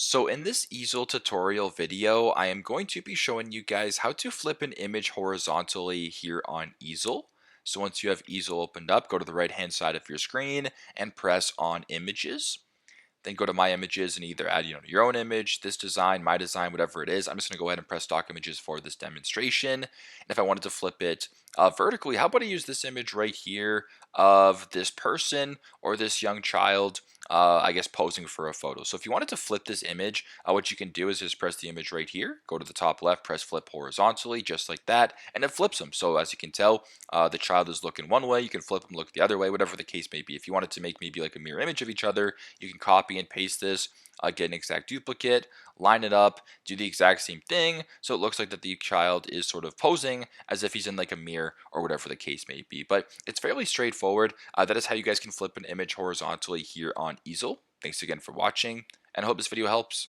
So in this easel tutorial video, I am going to be showing you guys how to flip an image horizontally here on easel. So once you have easel opened up, go to the right hand side of your screen and press on images. Then go to my images and either add your own image, this design, my design, whatever it is. I'm just going to go ahead and press stock images for this demonstration. And if I wanted to flip it vertically, how about I use this image right here of this person or this young child, I guess posing for a photo. So if you wanted to flip this image, what you can do is just press the image right here, go to the top left, press flip horizontally, just like that, and it flips them. So as you can tell, the child is looking one way, you can flip them, look the other way, whatever the case may be. If you wanted to make maybe like a mirror image of each other, you can copy and paste this, get an exact duplicate, line it up, do the exact same thing, so it looks like that the child is sort of posing as if he's in like a mirror or whatever the case may be. But it's fairly straightforward. That is how you guys can flip an image horizontally here on easel. Thanks again for watching, and I hope this video helps.